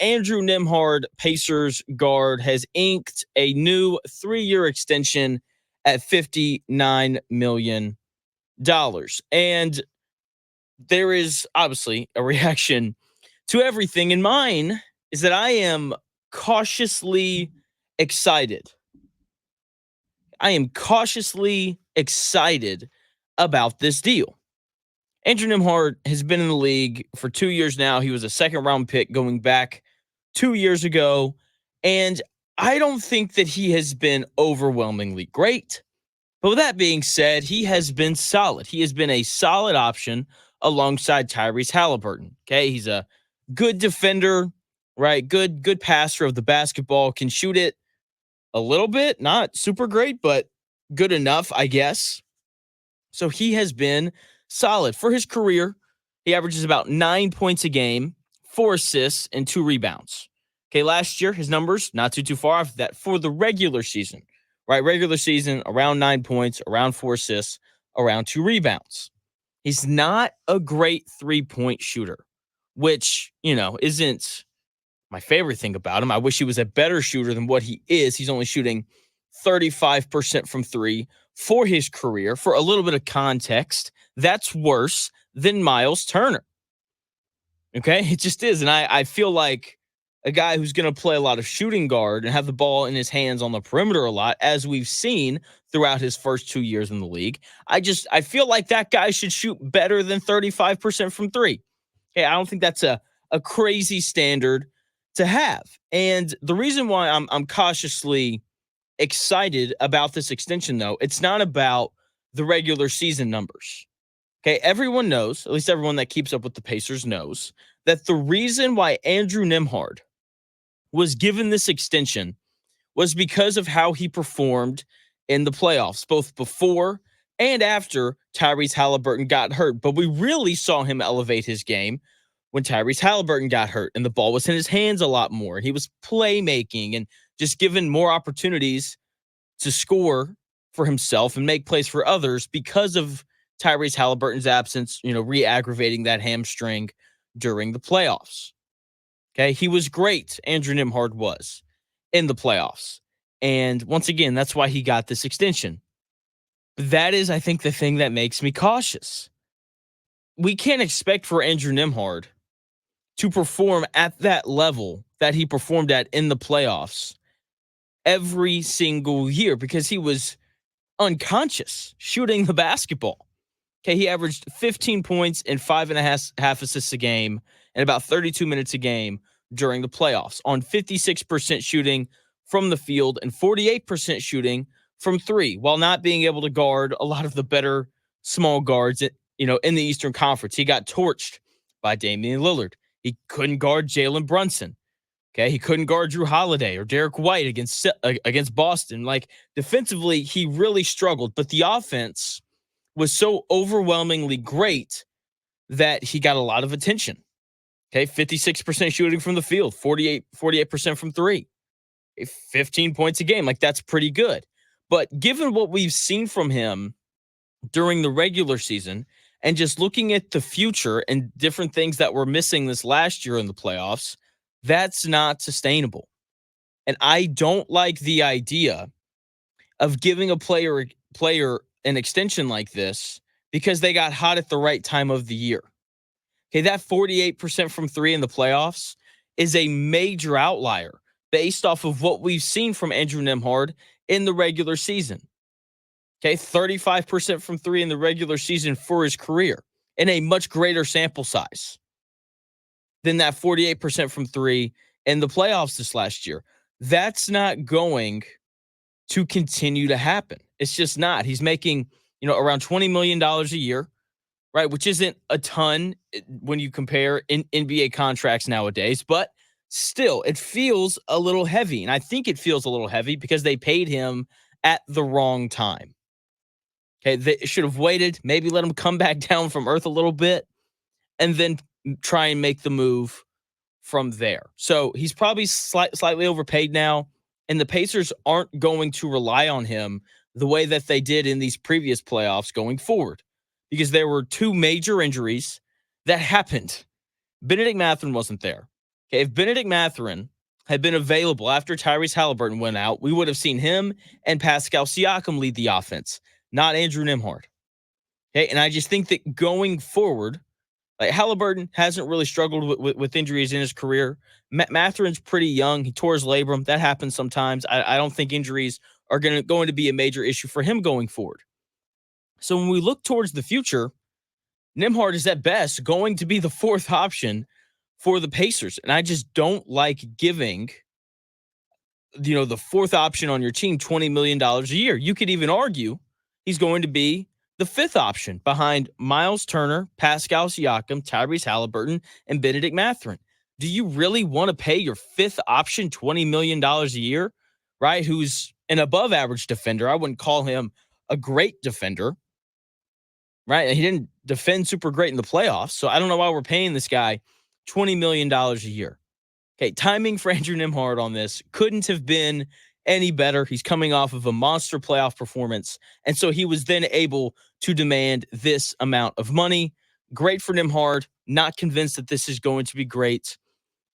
Andrew Nembhard, Pacers guard, has inked a new 3-year extension at $59 million. And there is obviously a reaction to everything. And mine is that I am cautiously excited. I am cautiously excited about this deal. Andrew Nembhard has been in the league for 2 years now. He was a second-round pick going back 2 years ago, and I don't think that he has been overwhelmingly great. But with that being said, he has been solid. He has been a solid option alongside Tyrese Halliburton. Okay, he's a good defender, right? Good passer of the basketball, can shoot it a little bit, not super great, but good enough, I guess. So he has been solid for his career. He averages about 9 points a game, 4 assists, and 2 rebounds. Okay, last year, his numbers, not too far off that for the regular season, right? Regular season, around 9 points, around 4 assists, around 2 rebounds. He's not a great 3-point shooter, which, isn't my favorite thing about him. I wish he was a better shooter than what he is. He's only shooting 35% from 3 for his career. For a little bit of context, that's worse than Miles Turner. Okay, it just is. And I feel like a guy who's going to play a lot of shooting guard and have the ball in his hands on the perimeter a lot, as we've seen throughout his first 2 years in the league. I feel like that guy should shoot better than 35% from 3. Okay, I don't think that's a crazy standard to have. And the reason why I'm cautiously excited about this extension, though, it's not about the regular season numbers. Okay, everyone knows, at least everyone that keeps up with the Pacers knows, that the reason why Andrew Nembhard was given this extension was because of how he performed in the playoffs, both before and after Tyrese Halliburton got hurt. But we really saw him elevate his game when Tyrese Halliburton got hurt and the ball was in his hands a lot more. He was playmaking and just given more opportunities to score for himself and make plays for others because of Tyrese Halliburton's absence, re-aggravating that hamstring during the playoffs. Okay, he was great, Andrew Nembhard was, in the playoffs. And once again, that's why he got this extension. That is, I think, the thing that makes me cautious. We can't expect for Andrew Nembhard to perform at that level that he performed at in the playoffs every single year because he was unconscious shooting the basketball. Okay, he averaged 15 points and 5.5 assists a game and about 32 minutes a game during the playoffs on 56% shooting from the field and 48% shooting from 3, while not being able to guard a lot of the better small guards, in the Eastern Conference. He got torched by Damian Lillard. He couldn't guard Jalen Brunson. Okay, he couldn't guard Drew Holiday or Derek White against Boston. Like, defensively, he really struggled, but the offense was so overwhelmingly great that he got a lot of attention. Okay, 56% shooting from the field, 48% from 3, 15 points a game. Like, that's pretty good. But given what we've seen from him during the regular season and just looking at the future and different things that were missing this last year in the playoffs, that's not sustainable. And I don't like the idea of giving a player an extension like this because they got hot at the right time of the year. Okay, that 48% from 3 in the playoffs is a major outlier based off of what we've seen from Andrew Nembhard in the regular season. Okay, 35% from 3 in the regular season for his career in a much greater sample size than that 48% from 3 in the playoffs this last year. That's not going to continue to happen. It's just not. He's making, around $20 million a year, right? Which isn't a ton when you compare in NBA contracts nowadays, but still, it feels a little heavy. And I think it feels a little heavy because they paid him at the wrong time. Okay, they should have waited, maybe let him come back down from earth a little bit, and then try and make the move from there. So he's probably slightly overpaid now, and the Pacers aren't going to rely on him the way that they did in these previous playoffs going forward because there were 2 major injuries that happened. Benedict Mathurin wasn't there. Okay, if Benedict Mathurin had been available after Tyrese Halliburton went out, we would have seen him and Pascal Siakam lead the offense, not Andrew Nembhard. Okay, and I just think that going forward, like Halliburton hasn't really struggled with injuries in his career. Mathurin's pretty young. He tore his labrum. That happens sometimes. I don't think injuries are going to be a major issue for him going forward. So when we look towards the future, Nembhard is at best going to be the fourth option for the Pacers. And I just don't like giving, the fourth option on your team $20 million a year. You could even argue he's going to be the fifth option behind Miles Turner, Pascal Siakam, Tyrese Halliburton, and Benedict Mathurin. Do you really want to pay your fifth option $20 million a year, right? Who's an above average defender. I wouldn't call him a great defender, right? He didn't defend super great in the playoffs. So I don't know why we're paying this guy $20 million a year. Okay, timing for Andrew Nembhard on this couldn't have been any better. He's coming off of a monster playoff performance, and so he was then able to demand this amount of money. Great for Nembhard. Not convinced that this is going to be great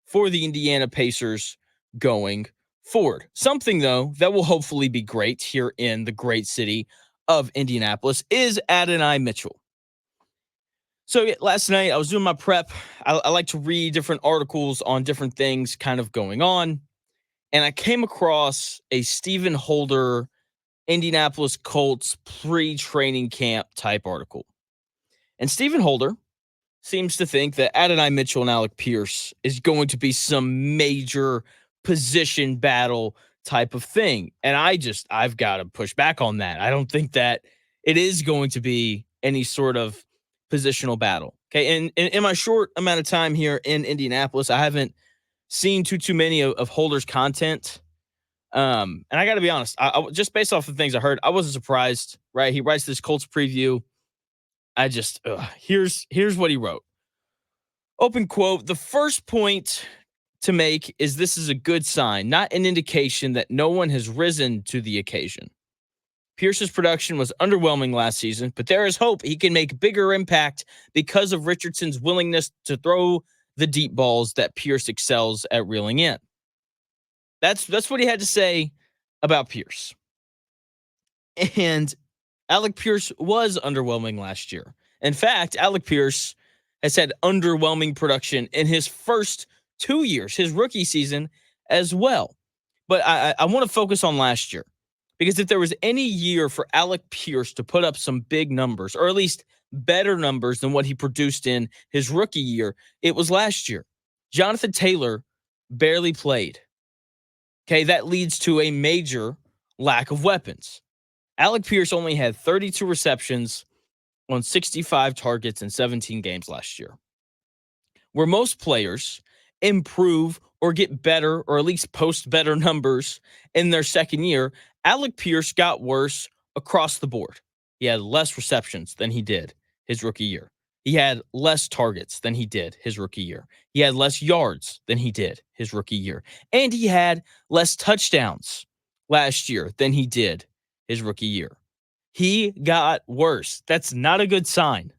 for the Indiana Pacers going forward. Something, though, that will hopefully be great here in the great city of Indianapolis is Adonai Mitchell. So last night I was doing my prep. I like to read different articles on different things kind of going on. And I came across a Stephen Holder, Indianapolis Colts pre-training camp type article. And Stephen Holder seems to think that Adonai Mitchell and Alec Pierce is going to be some major position battle type of thing. And I've got to push back on that. I don't think that it is going to be any sort of positional battle. Okay. And in my short amount of time here in Indianapolis, I haven't seen too many of Holder's content. And I got to be honest, I just based off the things I heard, I wasn't surprised, right? He writes this Colts preview. Here's what he wrote. Open quote, the first point to make is this is a good sign, not an indication that no one has risen to the occasion. Pierce's production was underwhelming last season, but there is hope he can make bigger impact because of Richardson's willingness to throw the deep balls that Pierce excels at reeling in. That's what he had to say about Pierce. And Alec Pierce was underwhelming last year. In fact, Alec Pierce has had underwhelming production in his first 2 years, his rookie season as well. But I want to focus on last year, because if there was any year for Alec Pierce to put up some big numbers, or at least better numbers than what he produced in his rookie year, it was last year. Jonathan Taylor barely played. Okay, that leads to a major lack of weapons. Alec Pierce only had 32 receptions on 65 targets in 17 games last year. Where most players improve or get better, or at least post better numbers in their second year, Alec Pierce got worse across the board. He had less receptions than he did his rookie year. He had less targets than he did his rookie year. He had less yards than he did his rookie year. And he had less touchdowns last year than he did his rookie year. He got worse. That's not a good sign.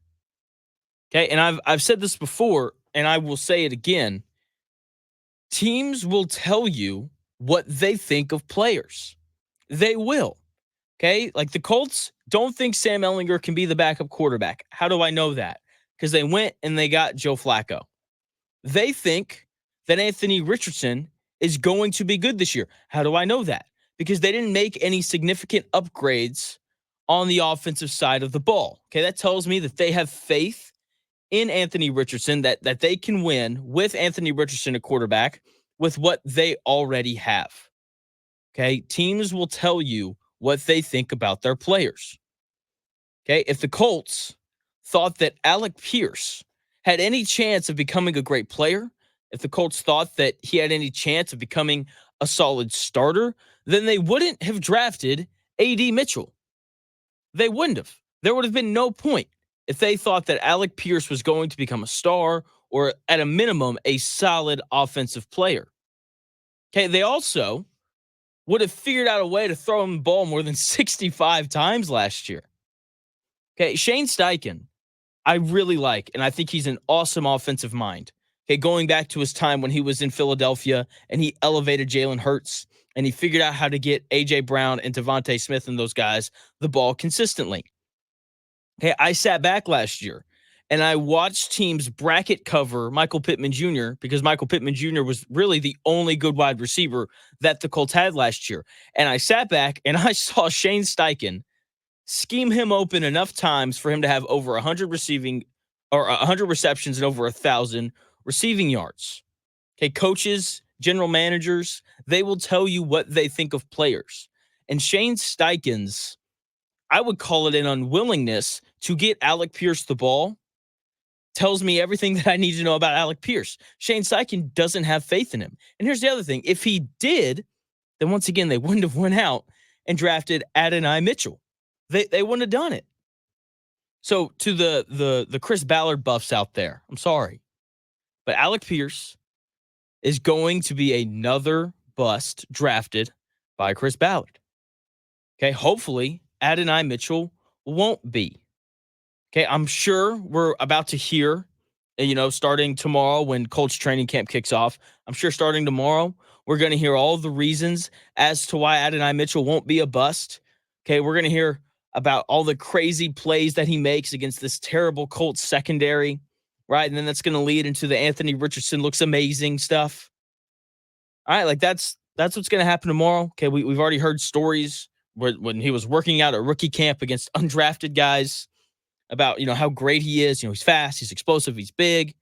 Okay, and I've said this before, and I will say it again. Teams will tell you what they think of players. They will. Okay, like the Colts don't think Sam Ehlinger can be the backup quarterback. How do I know that? Because they went and they got Joe Flacco. They think that Anthony Richardson is going to be good this year. How do I know that? Because they didn't make any significant upgrades on the offensive side of the ball. Okay, that tells me that they have faith in Anthony Richardson, that they can win with Anthony Richardson at quarterback with what they already have. Okay, teams will tell you what they think about their players. Okay, if the Colts thought that Alec Pierce had any chance of becoming a great player, if the Colts thought that he had any chance of becoming a solid starter, then they wouldn't have drafted A.D. Mitchell. They wouldn't have. There would have been no point if they thought that Alec Pierce was going to become a star, or at a minimum, a solid offensive player. Okay, they also would have figured out a way to throw him the ball more than 65 times last year. Okay, Shane Steichen, I really like, and I think he's an awesome offensive mind. Okay, going back to his time when he was in Philadelphia and he elevated Jalen Hurts and he figured out how to get A.J. Brown and Devontae Smith and those guys the ball consistently. Okay, I sat back last year and I watched teams bracket cover Michael Pittman Jr. because Michael Pittman Jr. was really the only good wide receiver that the Colts had last year. And I sat back and I saw Shane Steichen scheme him open enough times for him to have over 100 receiving or 100 receptions and over 1,000 receiving yards. Okay, coaches, general managers, they will tell you what they think of players. And Shane Steichen's, I would call it an unwillingness to get Alec Pierce the ball, tells me everything that I need to know about Alec Pierce. Shane Steichen doesn't have faith in him. And here's the other thing. If he did, then once again, they wouldn't have went out and drafted Adonai Mitchell. They wouldn't have done it. So to the Chris Ballard buffs out there, I'm sorry, but Alec Pierce is going to be another bust drafted by Chris Ballard. Okay, hopefully Adonai Mitchell won't be. Okay, I'm sure we're about to hear, starting tomorrow when Colts training camp kicks off. I'm sure starting tomorrow, we're going to hear all the reasons as to why Adonai Mitchell won't be a bust. Okay, we're going to hear about all the crazy plays that he makes against this terrible Colts secondary, right? And then that's going to lead into the Anthony Richardson looks amazing stuff. All right, like that's what's going to happen tomorrow. Okay, we've already heard stories when he was working out at rookie camp against undrafted guys about, how great he is. He's fast, he's explosive, he's big,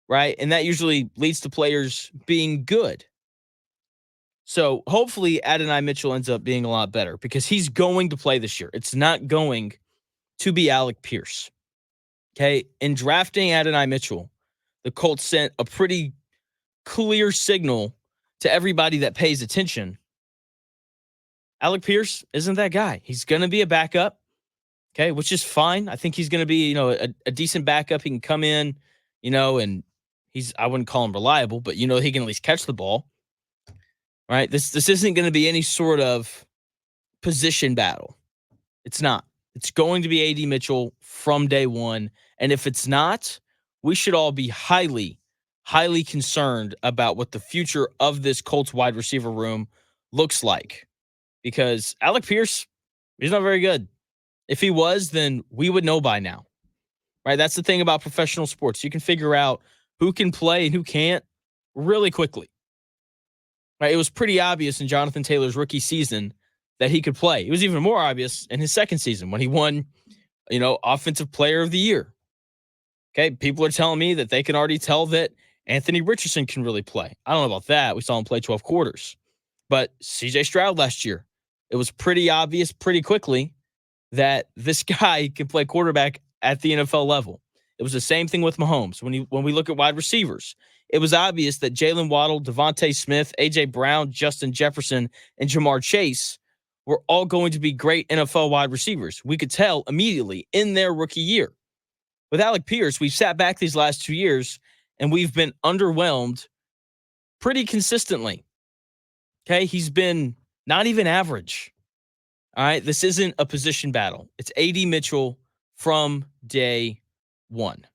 right? And that usually leads to players being good. So hopefully Adonai Mitchell ends up being a lot better because he's going to play this year. It's not going to be Alec Pierce. Okay, in drafting Adonai Mitchell, the Colts sent a pretty clear signal to everybody that pays attention. Alec Pierce isn't that guy. He's going to be a backup, okay, which is fine. I think he's going to be, a decent backup. He can come in, and I wouldn't call him reliable, but, he can at least catch the ball. Right? This isn't going to be any sort of position battle. It's not. It's going to be A.D. Mitchell from day one. And if it's not, we should all be highly, highly concerned about what the future of this Colts wide receiver room looks like. Because Alec Pierce, he's not very good. If he was, then we would know by now. Right? That's the thing about professional sports. You can figure out who can play and who can't really quickly. Right, it was pretty obvious in Jonathan Taylor's rookie season that he could play. It was even more obvious in his second season when he won, Offensive Player of the Year. Okay, people are telling me that they can already tell that Anthony Richardson can really play. I don't know about that. We saw him play 12 quarters. But C.J. Stroud last year, it was pretty obvious pretty quickly that this guy can play quarterback at the NFL level. It was the same thing with Mahomes. When we look at wide receivers, it was obvious that Jalen Waddle, Devontae Smith, A.J. Brown, Justin Jefferson, and Jamar Chase were all going to be great NFL wide receivers. We could tell immediately in their rookie year. With Alec Pierce, we've sat back these last 2 years, and we've been underwhelmed pretty consistently. Okay, he's been not even average. All right, this isn't a position battle. It's A.D. Mitchell from day one.